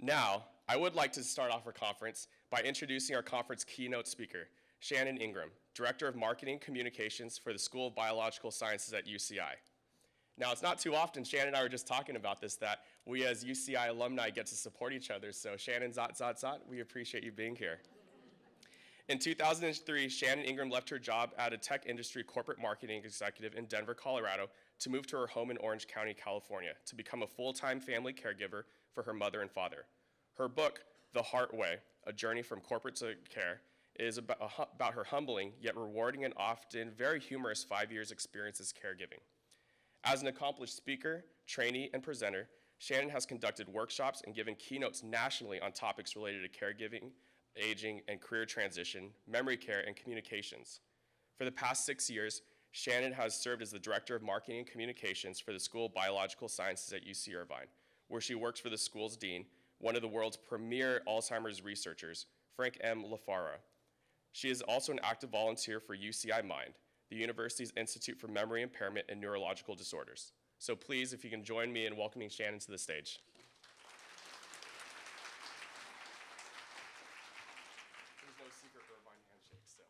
Now, I would like to start off our conference by introducing our conference keynote speaker, Shannon Ingram, Director of Marketing Communications for the School of Biological Sciences at UCI. Now, it's not too often, Shannon and I were just talking about this, that we as UCI alumni get to support each other. So Shannon, we appreciate you being here. In 2003, Shannon Ingram left her job at a tech industry corporate marketing executive in Denver, Colorado, to move to her home in Orange County, California, to become a full-time family caregiver for her mother and father. Her book, The Heart Way, A Journey from Corporate to Care, is about her humbling yet rewarding and often very humorous 5 years experience as caregiving. As an accomplished speaker, trainee, and presenter, Shannon has conducted workshops and given keynotes nationally on topics related to caregiving, aging, and career transition, memory care, and communications. For the past 6 years, Shannon has served as the Director of Marketing and Communications for the School of Biological Sciences at UC Irvine, where she works for the school's dean, one of the world's premier Alzheimer's researchers, Frank M. LaFara. She is also an active volunteer for UCI Mind, the university's Institute for Memory Impairment and Neurological Disorders. So please, if you can join me in welcoming Shannon to the stage. There's no secret Irvine handshake, so.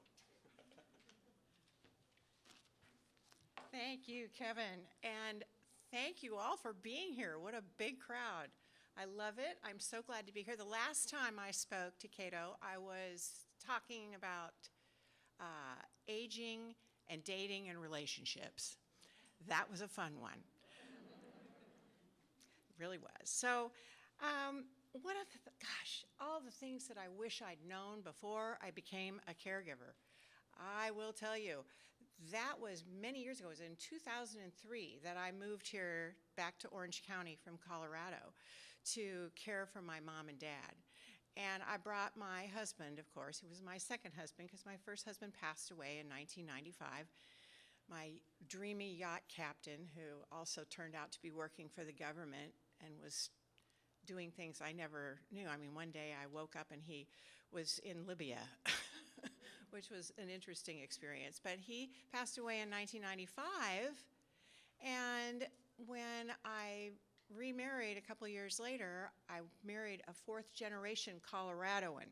Thank you, Kevin, and thank you all for being here. What a big crowd. I love it. I'm so glad to be here. The last time I spoke to Keiro, I was talking about aging and dating and relationships. That was a fun one. It really was. So all the things that I wish I'd known before I became a caregiver. I will tell you, that was many years ago. It was in 2003 that I moved here back to Orange County from Colorado to care for my mom and dad. And I brought my husband, of course. He was my second husband because my first husband passed away in 1995. My dreamy yacht captain, who also turned out to be working for the government and was doing things I never knew. I mean, one day I woke up and he was in Libya, which was an interesting experience. But he passed away in 1995, and when I remarried a couple years later, I married a fourth-generation Coloradoan,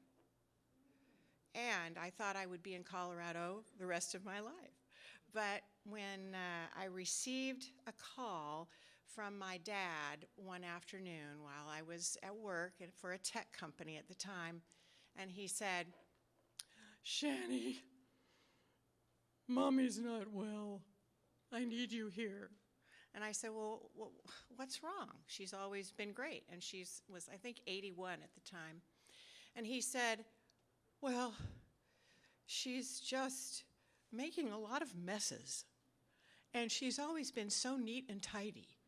and I thought I would be in Colorado the rest of my life. But when I received a call from my dad one afternoon while I was at work for a tech company at the time, and he said, "Shanny, Mommy's not well. I need you here." And I said, well, what's wrong? She's always been great. And she was, I think, 81 at the time. And he said, well, she's just making a lot of messes. And she's always been so neat and tidy.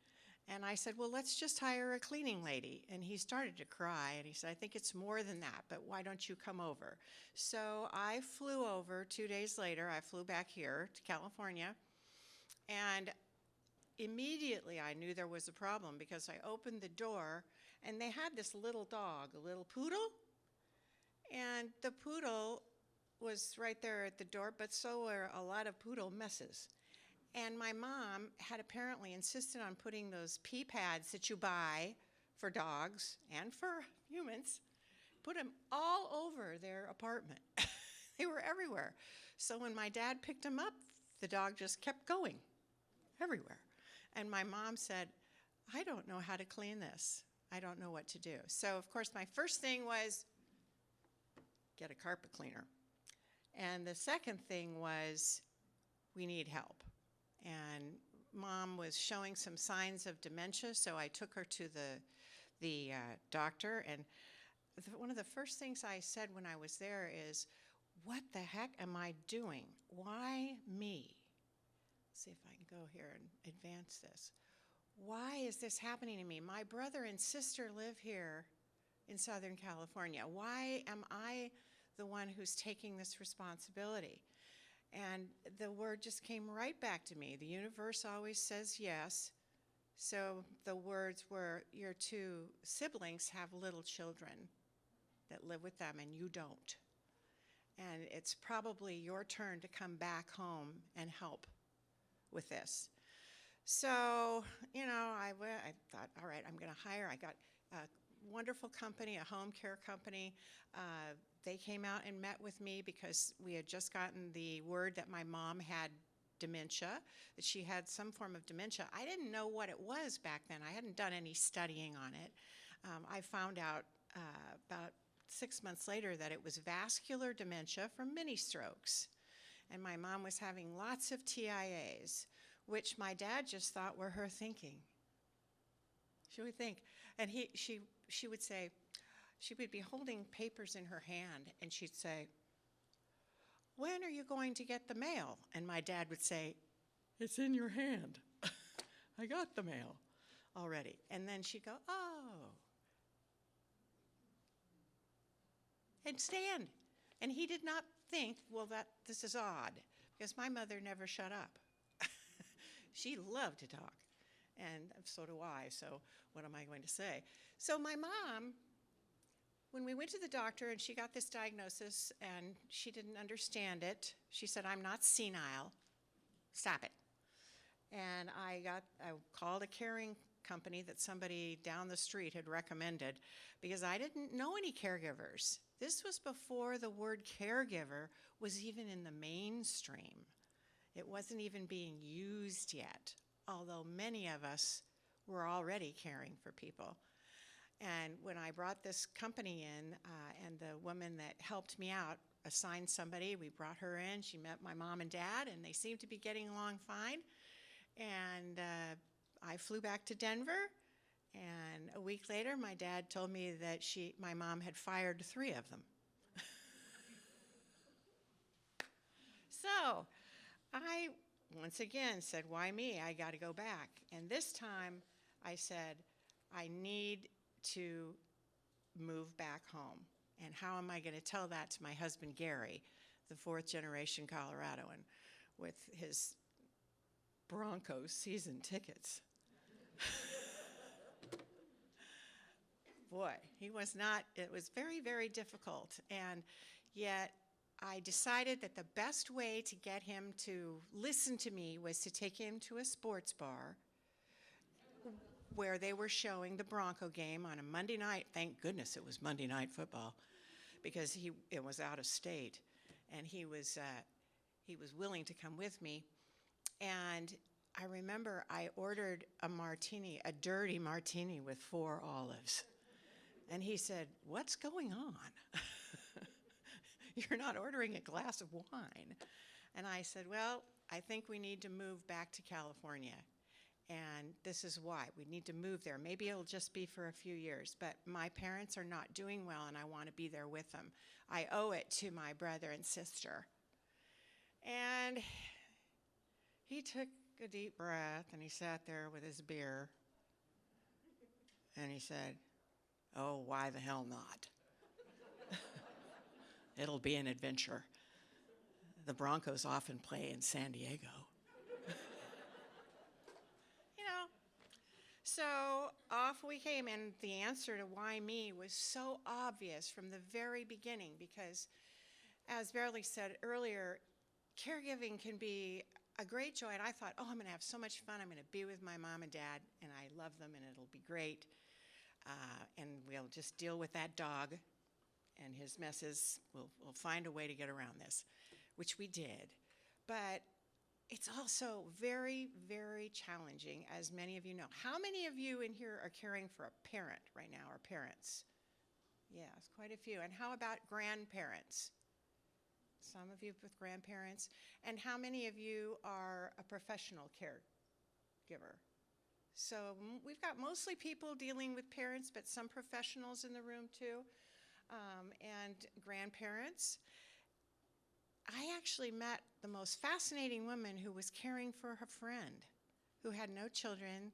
And I said, well, let's just hire a cleaning lady. And he started to cry. And he said, I think it's more than that, but why don't you come over? So I flew over 2 days later. I flew back here to California. And immediately I knew there was a problem because I opened the door and they had this little dog, a little poodle, and the poodle was right there at the door, but so were a lot of poodle messes. And my mom had apparently insisted on putting those pee pads that you buy for dogs and for humans, put them all over their apartment. They were everywhere. So when my dad picked them up, the dog just kept going everywhere. And my mom said, I don't know how to clean this. I don't know what to do. So, of course, my first thing was get a carpet cleaner. And the second thing was we need help. And Mom was showing some signs of dementia, so I took her to the doctor. And one of the first things I said when I was there is, what the heck am I doing? Why me? See if I can go here and advance this. Why is this happening to me? My brother and sister live here in Southern California. Why am I the one who's taking this responsibility? And the word just came right back to me. The universe always says yes. So the words were, your two siblings have little children that live with them and you don't. And it's probably your turn to come back home and help with this. So, I thought, all right, I'm going to hire. I got wonderful company, a home care company. They came out and met with me because we had just gotten the word that my mom had dementia, that she had some form of dementia. I didn't know what it was back then. I hadn't done any studying on it. I found out about 6 months later that it was vascular dementia from mini strokes. And my mom was having lots of TIAs, which my dad just thought were her thinking. She would think, and she would say, she would be holding papers in her hand, and she'd say, "When are you going to get the mail?" And my dad would say, "It's in your hand. I got the mail already." And then she'd go, "Oh." And stand. And he did not think, well, this is odd, because my mother never shut up. She loved to talk, and so do I, so what am I going to say? So my mom, when we went to the doctor and she got this diagnosis and she didn't understand it, she said, "I'm not senile, stop it." And I called a caring company that somebody down the street had recommended because I didn't know any caregivers. This was before the word caregiver was even in the mainstream. It wasn't even being used yet, although many of us were already caring for people. And when I brought this company in, and the woman that helped me out assigned somebody, we brought her in, she met my mom and dad, and they seemed to be getting along fine. And I flew back to Denver, and a week later, my dad told me that my mom had fired 3 of them. So I, once again, said, why me? I got to go back. And this time, I said, I need to move back home. And how am I going to tell that to my husband, Gary, the 4th generation Coloradoan, with his Broncos season tickets? Boy, it was very, very difficult. And yet I decided that the best way to get him to listen to me was to take him to a sports bar where they were showing the Bronco game on a Monday night. Thank goodness it was Monday Night Football, because it was out of state, and he was willing to come with me. And I remember I ordered a martini, a dirty martini with 4 olives. And he said, "What's going on? You're not ordering a glass of wine." And I said, "Well, I think we need to move back to California. And this is why. We need to move there. Maybe it'll just be for a few years, but my parents are not doing well, and I want to be there with them. I owe it to my brother and sister." And he took a deep breath, and he sat there with his beer, and he said, "Oh, why the hell not? It'll be an adventure. The Broncos often play in San Diego." So off we came, and the answer to why me was so obvious from the very beginning, because as Verily said earlier, caregiving can be a great joy. And I thought, oh, I'm going to have so much fun. I'm going to be with my mom and dad, and I love them, and it'll be great. And we'll just deal with that dog and his messes. We'll find a way to get around this, which we did. But it's also very, very challenging, as many of you know. How many of you in here are caring for a parent right now, or parents? Yes, quite a few. And how about grandparents? Some of you with grandparents. And how many of you are a professional caregiver? So we've got mostly people dealing with parents, but some professionals in the room too, and grandparents. I actually met the most fascinating woman who was caring for her friend who had no children.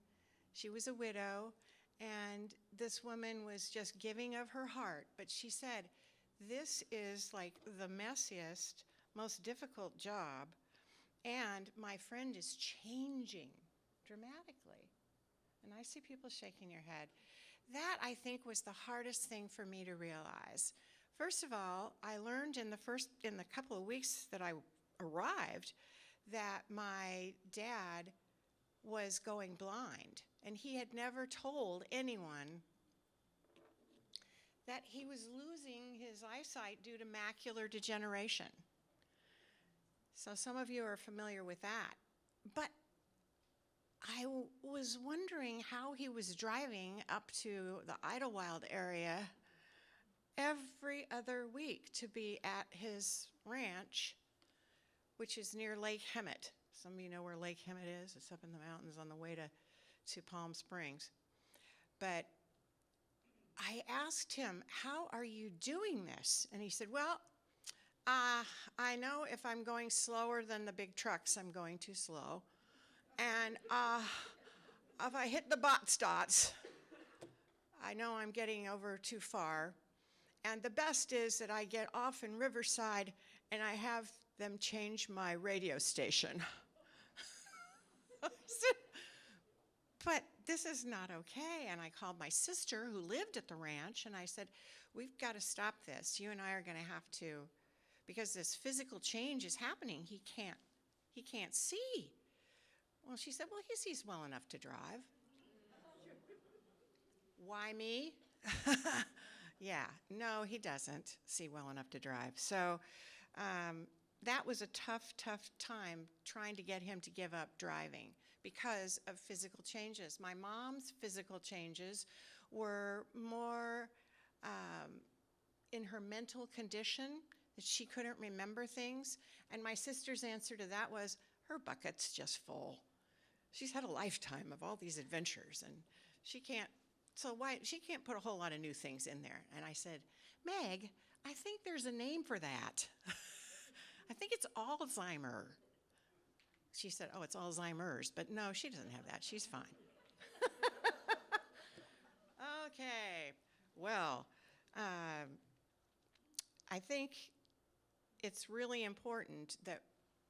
She was a widow, and this woman was just giving of her heart. But she said, "This is like the messiest, most difficult job, and my friend is changing dramatically." And I see people shaking their head. That, I think, was the hardest thing for me to realize. First of all, I learned in the couple of weeks that I arrived that my dad was going blind, and he had never told anyone that he was losing his eyesight due to macular degeneration. So some of you are familiar with that. But I was wondering how he was driving up to the Idlewild area every other week to be at his ranch, which is near Lake Hemet. Some of you know where Lake Hemet is. It's up in the mountains on the way to Palm Springs. But I asked him, how are you doing this? And he said, well, I know if I'm going slower than the big trucks, I'm going too slow. And if I hit the box dots, I know I'm getting over too far. And the best is that I get off in Riverside and I have them change my radio station. I said, but this is not okay. And I called my sister who lived at the ranch and I said, we've got to stop this. You and I are going to have to, because this physical change is happening. He can't see. Well, she said, well, he sees well enough to drive. Why me? Yeah, no, he doesn't see well enough to drive. So that was a tough time trying to get him to give up driving because of physical changes. My mom's physical changes were more in her mental condition, that she couldn't remember things. And my sister's answer to that was, her bucket's just full. She's had a lifetime of all these adventures, and she can't put a whole lot of new things in there. And I said, Meg, I think there's a name for that. I think it's Alzheimer. She said, oh, it's Alzheimer's. But no, she doesn't have that. She's fine. Okay. Well, I think it's really important that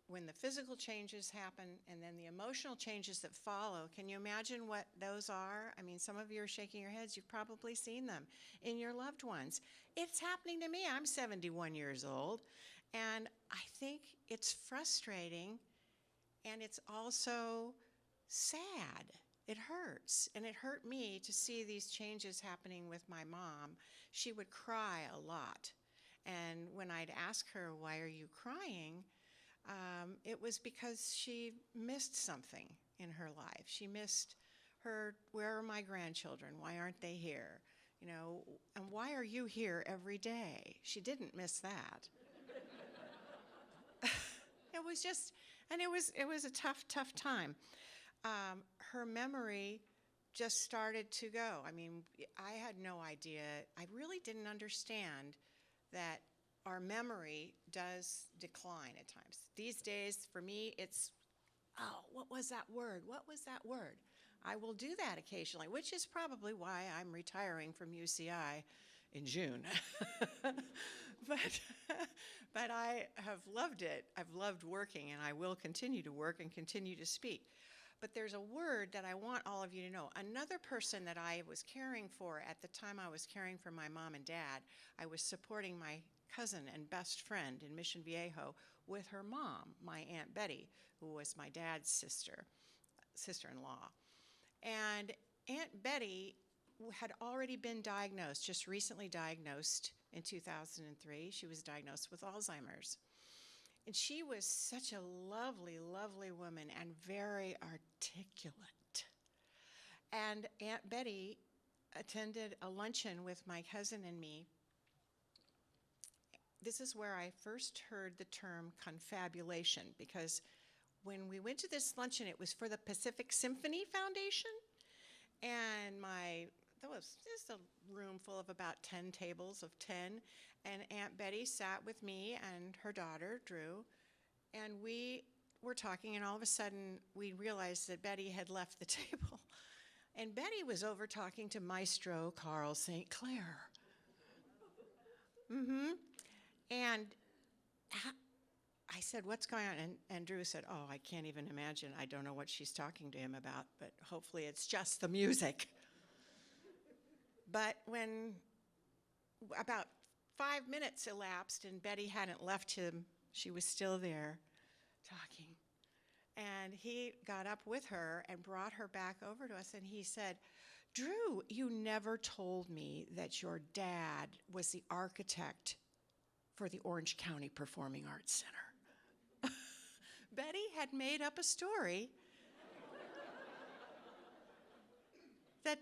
when the physical changes happen and then the emotional changes that follow, can you imagine what those are? I mean, some of you are shaking your heads. You've probably seen them in your loved ones. It's happening to me. I'm 71 years old, and I think it's frustrating, and it's also sad. It hurts, and it hurt me to see these changes happening with my mom. She would cry a lot, and when I'd ask her, why are you crying? It was because she missed something in her life. She missed where are my grandchildren? Why aren't they here? You know, and why are you here every day? She didn't miss that. It was just, and it was a tough time. Her memory just started to go. I mean, I had no idea. I really didn't understand that our memory does decline at times. These days, for me, it's, oh, what was that word? What was that word? I will do that occasionally, which is probably why I'm retiring from UCI in June. But I have loved it. I've loved working, and I will continue to work and continue to speak. But there's a word that I want all of you to know. Another person that I was caring for at the time I was caring for my mom and dad, I was supporting my cousin and best friend in Mission Viejo with her mom, my Aunt Betty, who was my dad's sister-in-law. And Aunt Betty had already been diagnosed, just recently diagnosed in 2003. She was diagnosed with Alzheimer's. And she was such a lovely, lovely woman and very articulate. And Aunt Betty attended a luncheon with my cousin and me. This is where I first heard the term confabulation, because when we went to this luncheon, it was for the Pacific Symphony Foundation. And there was just a room full of about 10 tables of 10. And Aunt Betty sat with me and her daughter, Drew, and we were talking, and all of a sudden we realized that Betty had left the table. And Betty was over talking to Maestro Carl St. Clair. And I said, what's going on? And Drew said, oh, I can't even imagine. I don't know what she's talking to him about, but hopefully it's just the music. But when about 5 minutes elapsed and Betty hadn't left him, she was still there talking. And he got up with her and brought her back over to us, and he said, Drew, you never told me that your dad was the architect for the Orange County Performing Arts Center. Betty had made up a story that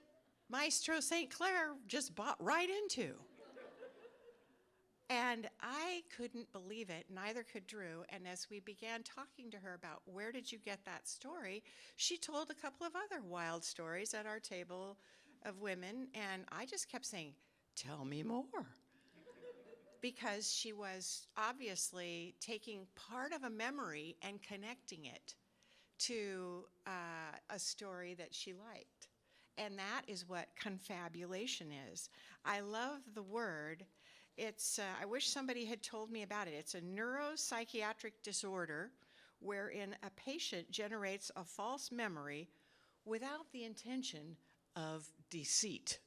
Maestro St. Clair just bought right into. And I couldn't believe it, neither could Drew. And as we began talking to her about where did you get that story, she told a couple of other wild stories at our table of women. And I just kept saying, tell me more. Because she was obviously taking part of a memory and connecting it to a story that she liked. And that is what confabulation is. I love the word. It's, I wish somebody had told me about it. It's a neuropsychiatric disorder wherein a patient generates a false memory without the intention of deceit.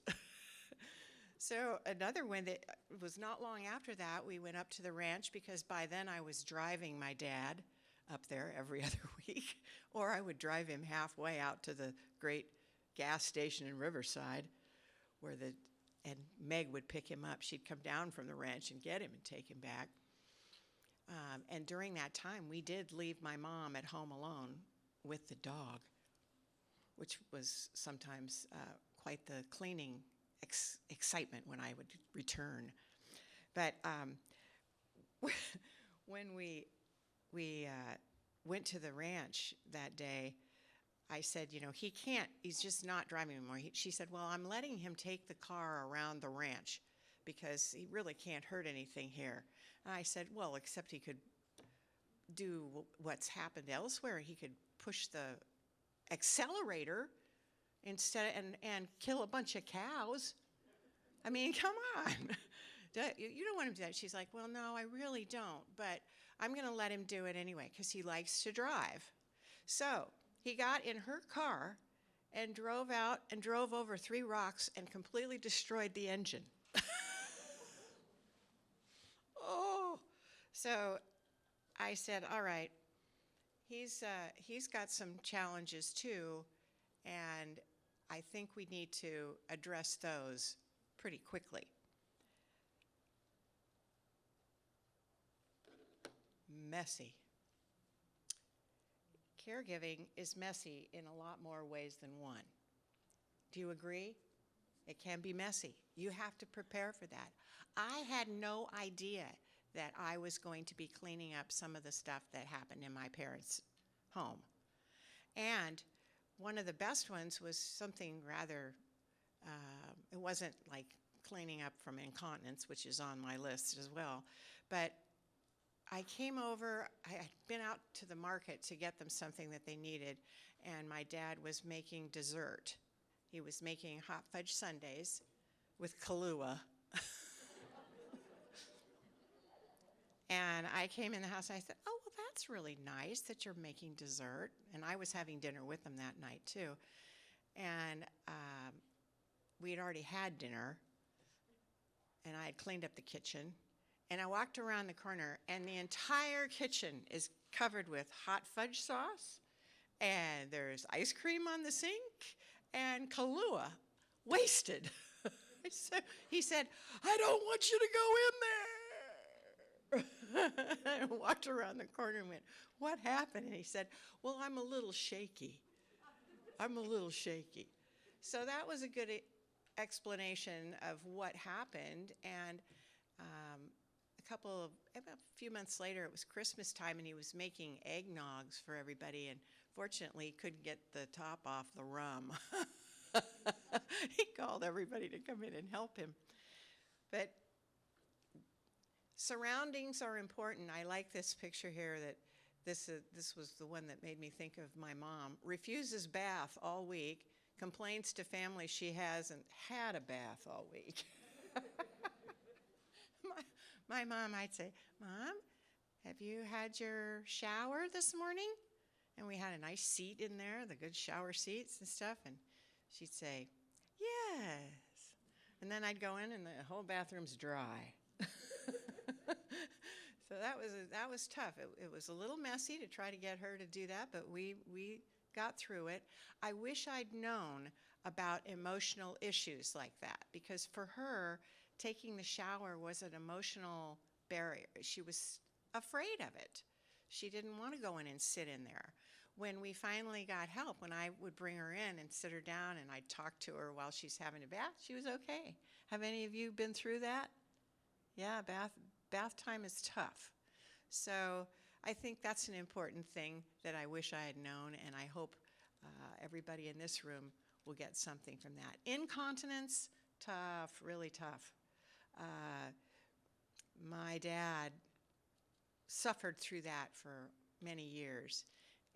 So another one that was not long after that, we went up to the ranch because by then I was driving my dad up there every other week, or I would drive him halfway out to the great gas station in Riverside and Meg would pick him up. She'd come down from the ranch and get him and take him back. And during that time, we did leave my mom at home alone with the dog, which was sometimes quite the cleaning excitement when I would return. But when we went to the ranch that day, I said, you know, he's just not driving anymore. She said, well, I'm letting him take the car around the ranch because he really can't hurt anything here. And I said, well, except he could do what's happened elsewhere. He could push the accelerator instead and kill a bunch of cows. I mean, come on. You don't want him to do that. She's like, well, no, I really don't, but I'm going to let him do it anyway because he likes to drive. So he got in her car and drove out and drove over 3 rocks and completely destroyed the engine. Oh, so I said, all right, he's got some challenges too, and I think we need to address those pretty quickly. Messy. Caregiving is messy in a lot more ways than one. Do you agree? It can be messy. You have to prepare for that. I had no idea that I was going to be cleaning up some of the stuff that happened in my parents' home. And one of the best ones was something rather, it wasn't like cleaning up from incontinence, which is on my list as well, but I came over, I had been out to the market to get them something that they needed, and my dad was making dessert. He was making hot fudge sundaes with Kahlua. And I came in the house and I said, oh, well, that's really nice that you're making dessert. And I was having dinner with them that night, too. And we had already had dinner, and I had cleaned up the kitchen. And I walked around the corner, and the entire kitchen is covered with hot fudge sauce, and there's ice cream on the sink, and Kahlua, wasted. He said, I don't want you to go in there. I walked around the corner and went, what happened? And he said, well, I'm a little shaky. I'm a little shaky. So that was a good explanation of what happened. And a few months later, it was Christmas time, and he was making eggnogs for everybody. And fortunately, he couldn't get the top off the rum. He called everybody to come in and help him. But surroundings are important. I like this picture here that this was the one that made me think of my mom. Refuses bath all week, complains to family she hasn't had a bath all week. My mom, I'd say, Mom, have you had your shower this morning? And we had a nice seat in there, the good shower seats and stuff, and she'd say, yes. And then I'd go in and the whole bathroom's dry. So that was tough. It was a little messy to try to get her to do that, but we got through it. I wish I'd known about emotional issues like that, because for her, taking the shower was an emotional barrier. She was afraid of it. She didn't want to go in and sit in there. When we finally got help, when I would bring her in and sit her down and I'd talk to her while she's having a bath, she was okay. Have any of you been through that? Yeah, bath time is tough. So I think that's an important thing that I wish I had known, and I hope everybody in this room will get something from that. Incontinence, tough, really tough. My dad suffered through that for many years,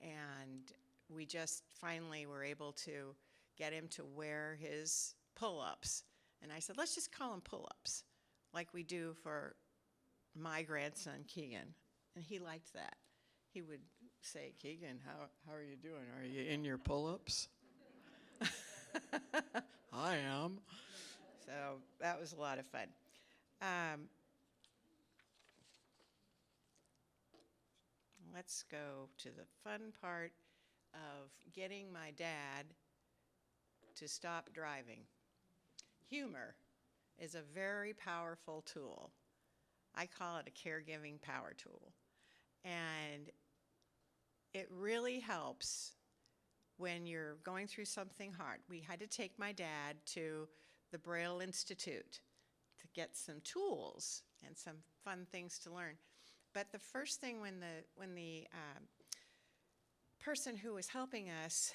and we just finally were able to get him to wear his pull-ups. And I said, let's just call them pull-ups, like we do for my grandson, Keegan. And he liked that. He would say, Keegan, how are you doing? Are you in your pull-ups? I am. So that was a lot of fun. Let's go to the fun part of getting my dad to stop driving. Humor is a very powerful tool. I call it a caregiving power tool. And it really helps when you're going through something hard. We had to take my dad to the Braille Institute to get some tools and some fun things to learn. But the first thing when the person who was helping us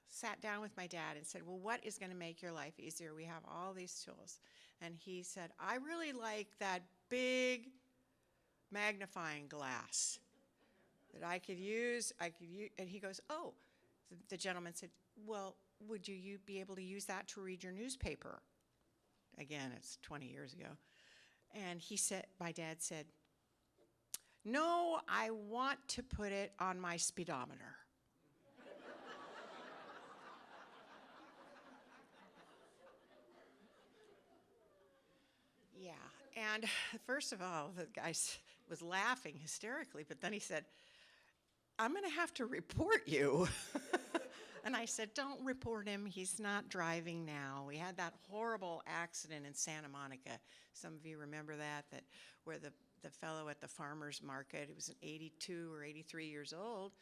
sat down with my dad and said, well, what is going to make your life easier? We have all these tools. And he said, I really like that big magnifying glass that I could use. And he goes, oh, the gentleman said, well, would you be able to use that to read your newspaper? Again, it's 20 years ago. And he said, my dad said, no, I want to put it on my speedometer. Yeah, and first of all, the guy was laughing hysterically, but then he said, I'm going to have to report you. And I said, don't report him. He's not driving now. We had that horrible accident in Santa Monica. Some of you remember that where the fellow at the farmer's market, he was 82 or 83 years old,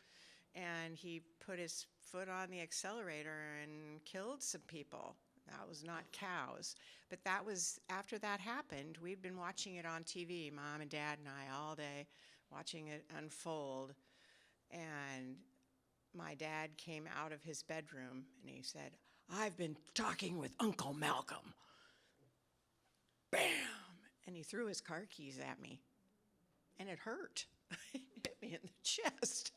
and he put his foot on the accelerator and killed some people. That was not cows. But that was, after that happened, we'd been watching it on TV, Mom and Dad and I, all day, watching it unfold. And my dad came out of his bedroom and he said, I've been talking with Uncle Malcolm. Bam! And he threw his car keys at me. And it hurt. It hit me in the chest.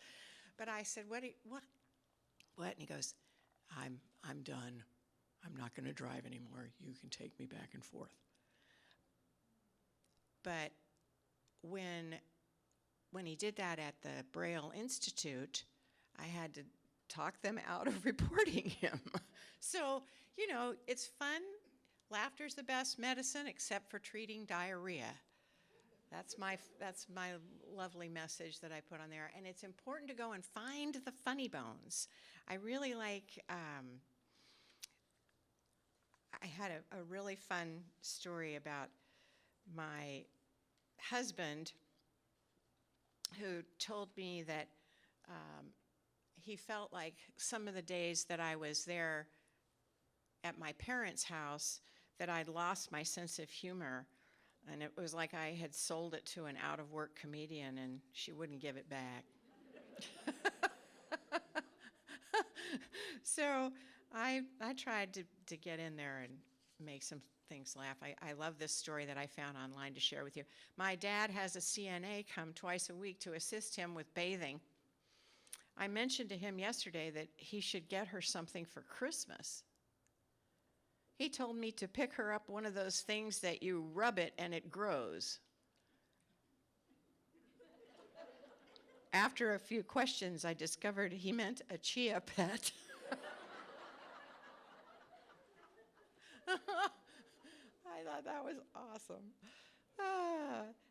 But I said, what? And he goes, I'm done. I'm not going to drive anymore. You can take me back and forth. But when he did that at the Braille Institute, I had to talk them out of reporting him. So, it's fun. Laughter's the best medicine except for treating diarrhea. That's my lovely message that I put on there. And it's important to go and find the funny bones. I really like, I had a really fun story about my husband who told me that he felt like some of the days that I was there at my parents' house that I'd lost my sense of humor. And it was like I had sold it to an out-of-work comedian and she wouldn't give it back. So I tried to get in there and make some things laugh. I love this story that I found online to share with you. My dad has a CNA come twice a week to assist him with bathing. I mentioned to him yesterday that he should get her something for Christmas. He told me to pick her up one of those things that you rub it and it grows. After a few questions, I discovered he meant a chia pet. I thought that was awesome.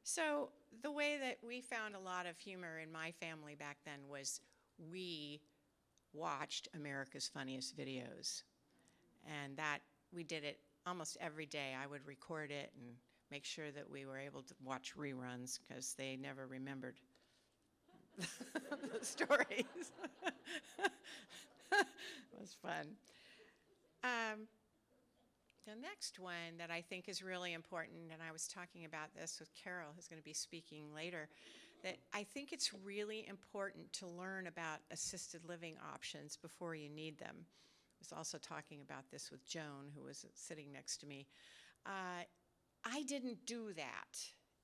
So the way that we found a lot of humor in my family back then was we watched America's Funniest Videos. And that, we did it almost every day. I would record it and make sure that we were able to watch reruns because they never remembered the stories. It was fun. The next one that I think is really important, and I was talking about this with Carol, who's going to be speaking later, that I think it's really important to learn about assisted living options before you need them. I was also talking about this with Joan, who was sitting next to me. I didn't do that,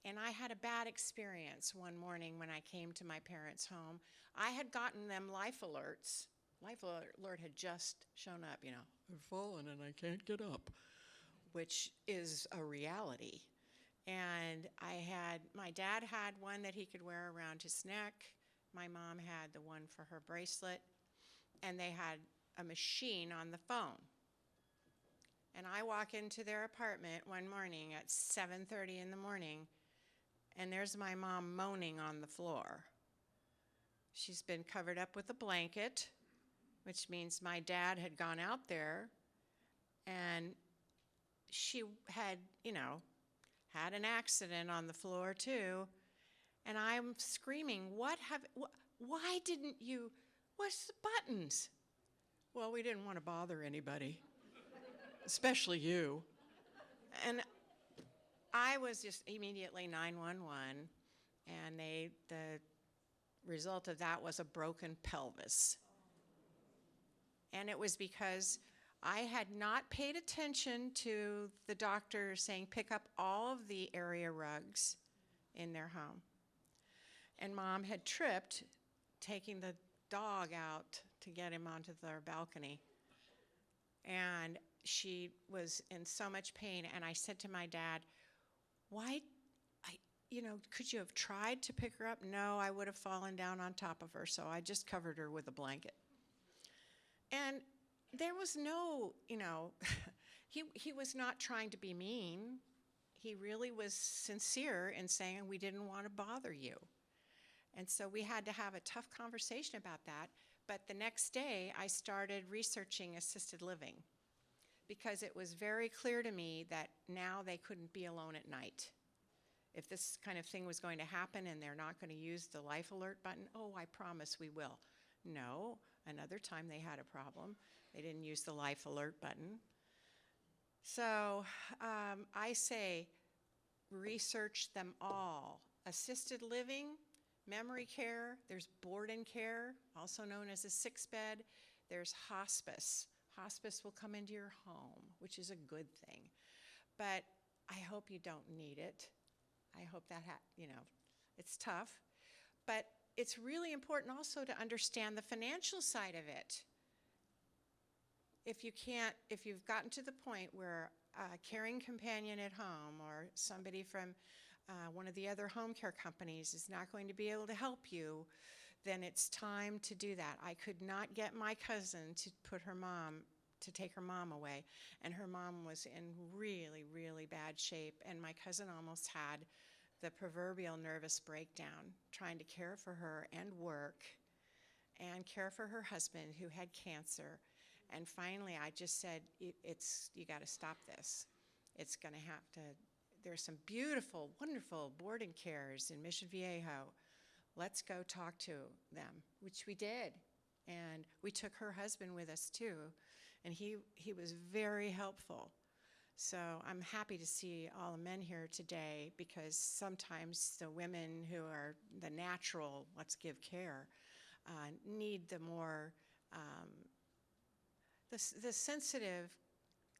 and I had a bad experience one morning when I came to my parents' home. I had gotten them life alerts. Life alert had just shown up, you know, I've fallen and I can't get up, which is a reality. And my dad had one that he could wear around his neck. My mom had the one for her bracelet, and they had a machine on the phone. And I walk into their apartment one morning at 7:30 in the morning, and there's my mom moaning on the floor. She's been covered up with a blanket, which means my dad had gone out there, and she had, had an accident on the floor too. And I'm screaming, why didn't you, what's the buttons? Well, we didn't want to bother anybody, especially you. And I was just immediately 911, and the result of that was a broken pelvis. And it was because I had not paid attention to the doctor saying pick up all of the area rugs in their home. And Mom had tripped taking the dog out to get him onto their balcony. And she was in so much pain, and I said to my dad, could you have tried to pick her up? No, I would have fallen down on top of her, so I just covered her with a blanket. And there was no, he was not trying to be mean. He really was sincere in saying we didn't want to bother you. And so we had to have a tough conversation about that. But the next day, I started researching assisted living because it was very clear to me that now they couldn't be alone at night. If this kind of thing was going to happen and they're not going to use the life alert button, oh, I promise we will. No, another time they had a problem. They didn't use the life alert button. So I say research them all. Assisted living, memory care, there's board and care, also known as a 6-bed. There's hospice. Hospice will come into your home, which is a good thing. But I hope you don't need it. I hope that, it's tough. But it's really important also to understand the financial side of it. If you've gotten to the point where a caring companion at home or somebody from one of the other home care companies is not going to be able to help you, then it's time to do that. I could not get my cousin to take her mom away, and her mom was in really, really bad shape, and my cousin almost had the proverbial nervous breakdown trying to care for her and work and care for her husband who had cancer. And finally, I just said, you got to stop this. It's going to have to, there's some beautiful, wonderful board and cares in Mission Viejo. Let's go talk to them, which we did. And we took her husband with us too, and he was very helpful. So I'm happy to see all the men here today, because sometimes the women who are the natural, let's give care, need the more, the sensitive,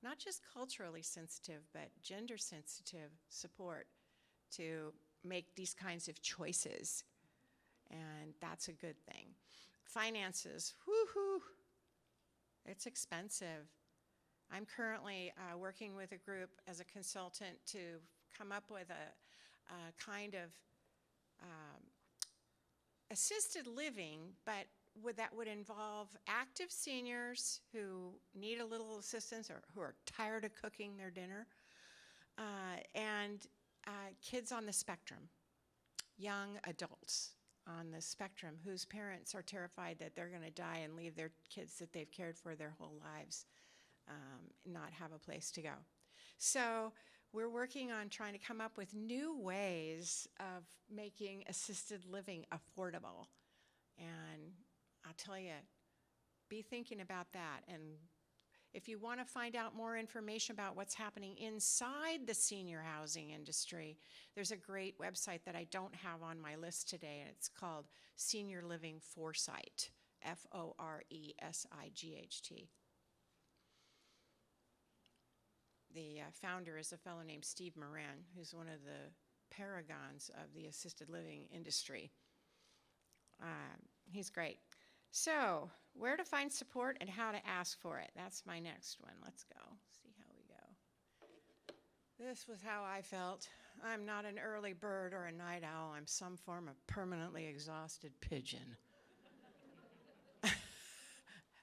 not just culturally sensitive, but gender sensitive support to make these kinds of choices. And that's a good thing. Finances, whoo-hoo, it's expensive. I'm currently working with a group as a consultant to come up with a kind of assisted living, but that would involve active seniors who need a little assistance or who are tired of cooking their dinner, and kids on the spectrum, young adults on the spectrum whose parents are terrified that they're going to die and leave their kids that they've cared for their whole lives not have a place to go. So we're working on trying to come up with new ways of making assisted living affordable. And I'll tell you, be thinking about that. And if you want to find out more information about what's happening inside the senior housing industry, there's a great website that I don't have on my list today, and it's called Senior Living Foresight, Foresight. The founder is a fellow named Steve Moran, who's one of the paragons of the assisted living industry. He's great. So, where to find support and how to ask for it. That's my next one. Let's go. See how we go. This was how I felt. I'm not an early bird or a night owl. I'm some form of permanently exhausted pigeon.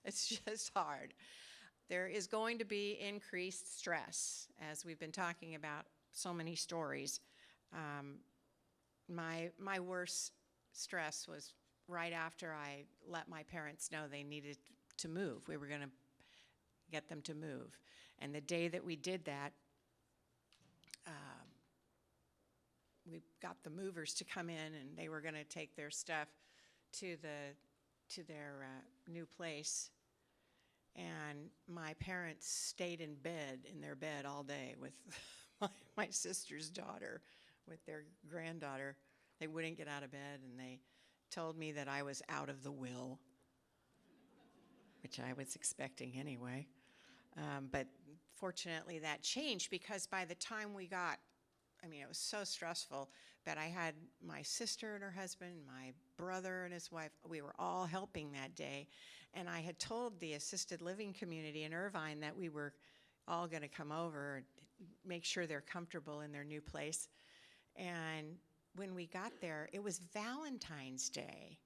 It's just hard. There is going to be increased stress, as we've been talking about so many stories. My worst stress was right after I let my parents know they needed to move. We were going to get them to move. And the day that we did that, we got the movers to come in, and they were going to take their stuff to their new place. And my parents stayed in their bed all day with my sister's daughter, with their granddaughter. They wouldn't get out of bed, and they told me that I was out of the will, which I was expecting anyway. But fortunately that changed, because by the time we got, it was so stressful, but I had my sister and her husband, my brother and his wife, we were all helping that day. And I had told the assisted living community in Irvine that we were all going to come over and make sure they're comfortable in their new place. And when we got there, it was Valentine's Day.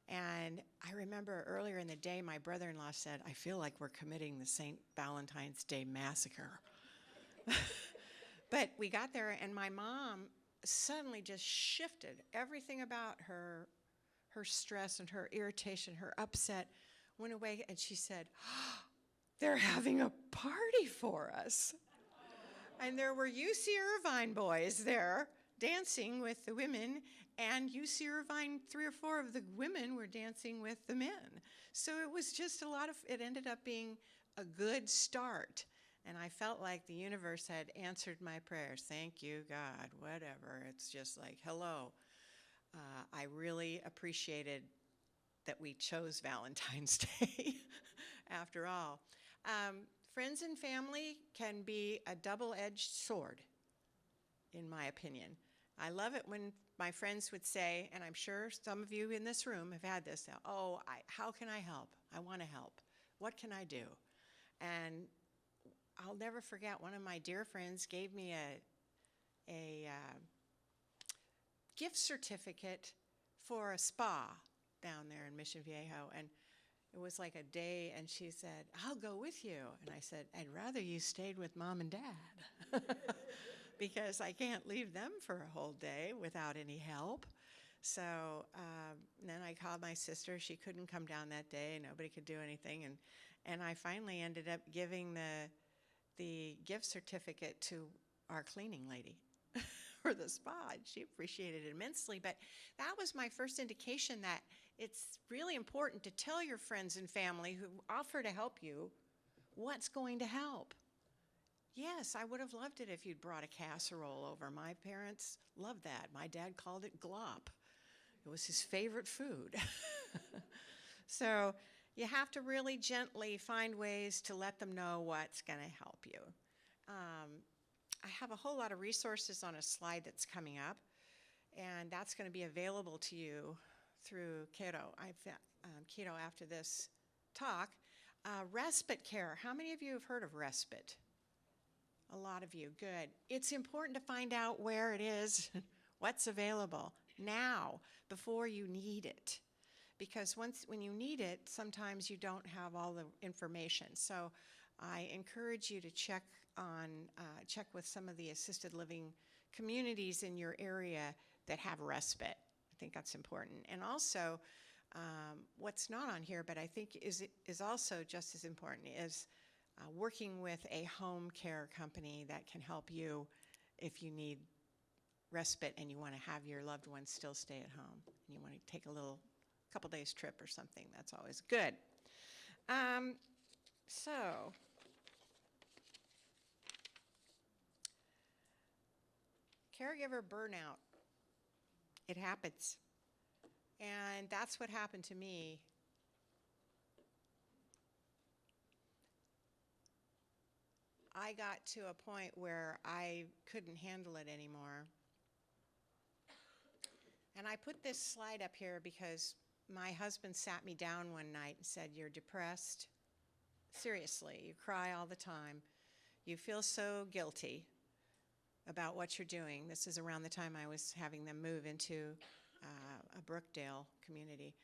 And I remember earlier in the day, my brother-in-law said, "I feel like we're committing the St. Valentine's Day massacre." But we got there, and my mom suddenly just shifted. Everything about her stress and her irritation, her upset went away, and she said, "Oh, they're having a party for us." And there were UC Irvine boys there dancing with the women, and UC Irvine, 3 or 4 of the women were dancing with the men. So it was just it ended up being a good start. And I felt like the universe had answered my prayers. Thank you, God, whatever. It's just like, hello. I really appreciated that we chose Valentine's Day after all. Friends and family can be a double-edged sword, in my opinion. I love it when my friends would say, and I'm sure some of you in this room have had this, how can I help? I want to help. What can I do? And I'll never forget, one of my dear friends gave me a gift certificate for a spa down there in Mission Viejo, and it was like a day, and she said, "I'll go with you." And I said, "I'd rather you stayed with Mom and Dad because I can't leave them for a whole day without any help." So then I called my sister. She couldn't come down that day. Nobody could do anything, and I finally ended up giving the gift certificate to our cleaning lady for the spa. She appreciated it immensely, but that was my first indication that it's really important to tell your friends and family who offer to help you what's going to help. Yes, I would have loved it if you'd brought a casserole over. My parents loved that. My dad called it glop. It was his favorite food. So you have to really gently find ways to let them know what's going to help you. I have a whole lot of resources on a slide that's coming up, and that's going to be available to you through Keiro. Keiro after this talk. Respite care. How many of you have heard of respite? A lot of you. Good. It's important to find out where it is, what's available now, before you need it. Because when you need it, sometimes you don't have all the information. So I encourage you to check with some of the assisted living communities in your area that have respite. I think that's important. And also, what's not on here, but I think is also just as important, is working with a home care company that can help you if you need respite and you want to have your loved ones still stay at home and you want to take a couple days trip or something. That's always good. So caregiver burnout, it happens. And that's what happened to me. I got to a point where I couldn't handle it anymore. And I put this slide up here because my husband sat me down one night and said, "You're depressed. Seriously, you cry all the time. You feel so guilty about what you're doing." This is around the time I was having them move into a Brookdale community.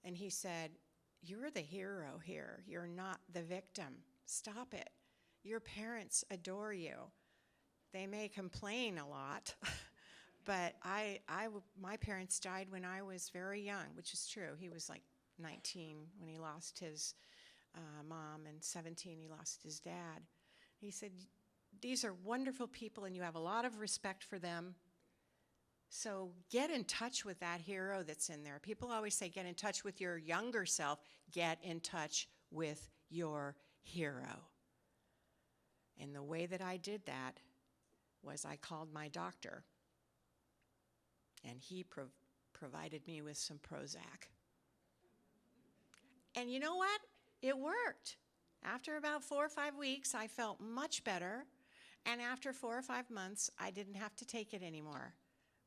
And he said, "You're the hero here. You're not the victim. Stop it. Your parents adore you. They may complain a lot, but my parents died when I was very young," which is true. He was like 19 when he lost his mom, and 17 he lost his dad. He said, "These are wonderful people and you have a lot of respect for them. So get in touch with that hero that's in there." People always say, get in touch with your younger self. Get in touch with your hero. And the way that I did that was I called my doctor, and he provided me with some Prozac. And you know what? It worked. After about 4 or 5 weeks, I felt much better. And after 4 or 5 months, I didn't have to take it anymore.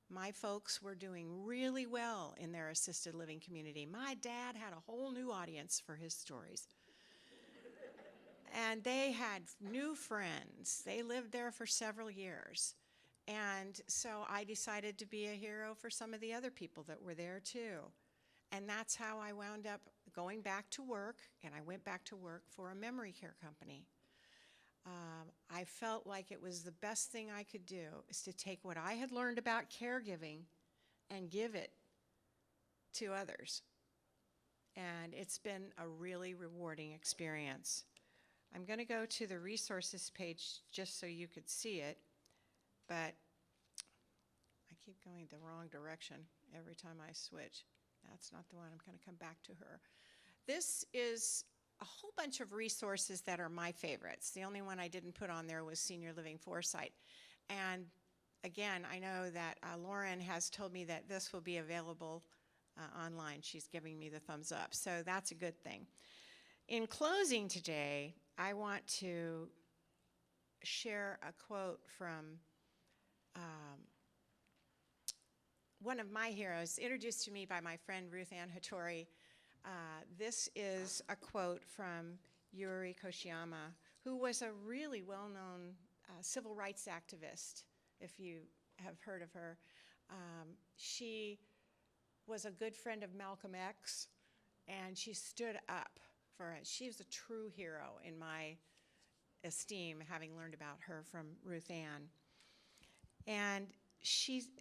My folks were doing really well in their assisted living community. My dad had a whole new audience for his stories. And they had new friends. They lived there for several years. And so I decided to be a hero for some of the other people that were there too. And that's how I wound up going back to work, and I went back to work for a memory care company. I felt like it was the best thing I could do, is to take what I had learned about caregiving and give it to others. And it's been a really rewarding experience. I'm going to go to the resources page just so you could see it, but I keep going the wrong direction every time I switch. That's not the one. I'm going to come back to her. This is a whole bunch of resources that are my favorites. The only one I didn't put on there was Senior Living Foresight. And again, I know that Lauren has told me that this will be available online. She's giving me the thumbs up, so that's a good thing. In closing today, I want to share a quote from one of my heroes, introduced to me by my friend Ruth Ann Hattori. This is a quote from Yuri Kochiyama, who was a really well-known civil rights activist, if you have heard of her. She was a good friend of Malcolm X, and she stood up for it. She was a true hero in my esteem, having learned about her from Ruth Ann. And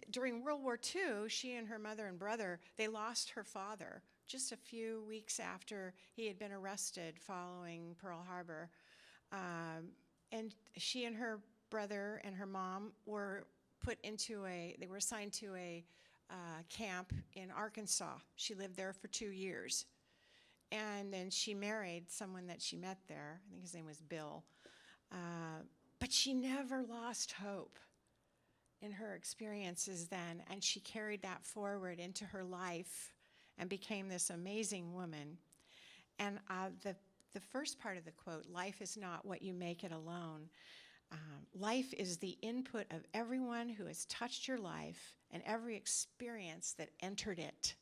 during World War II, she and her mother and brother, they lost her father just a few weeks after he had been arrested following Pearl Harbor. And she and her brother and her mom were they were assigned to a camp in Arkansas. She lived there for 2 years. And then she married someone that she met there. I think his name was Bill. But she never lost hope in her experiences then, and she carried that forward into her life and became this amazing woman. And the first part of the quote, "Life is not what you make it alone." Life is the input of everyone who has touched your life and every experience that entered it.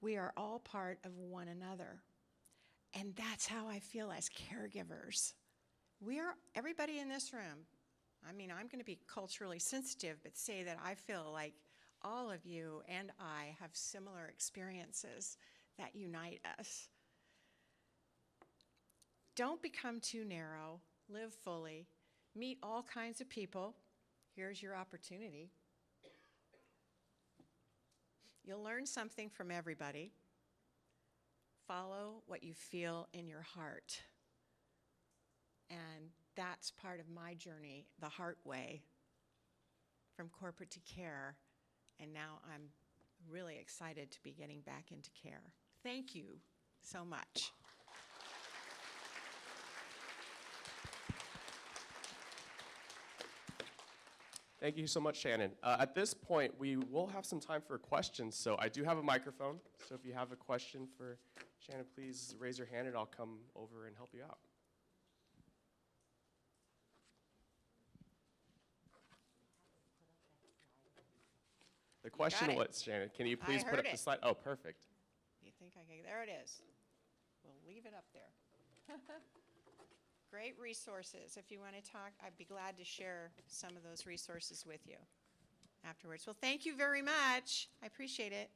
We are all part of one another. And that's how I feel as caregivers. Everybody in this room, I mean, I'm going to be culturally sensitive, but say that I feel like all of you and I have similar experiences that unite us. Don't become too narrow. Live fully. Meet all kinds of people. Here's your opportunity. You'll learn something from everybody. Follow what you feel in your heart. And that's part of my journey, the Heart Way, from corporate to care. And now I'm really excited to be getting back into care. Thank you so much. Thank you so much, Shannon. At this point, we will have some time for questions. So I do have a microphone. So if you have a question for Shannon, please raise your hand and I'll come over and help you out. The question was, Shannon, can you please put up the slide? Oh, perfect. You think I can? There it is. We'll leave it up there. Great resources. If you want to talk, I'd be glad to share some of those resources with you afterwards. Well, thank you very much. I appreciate it.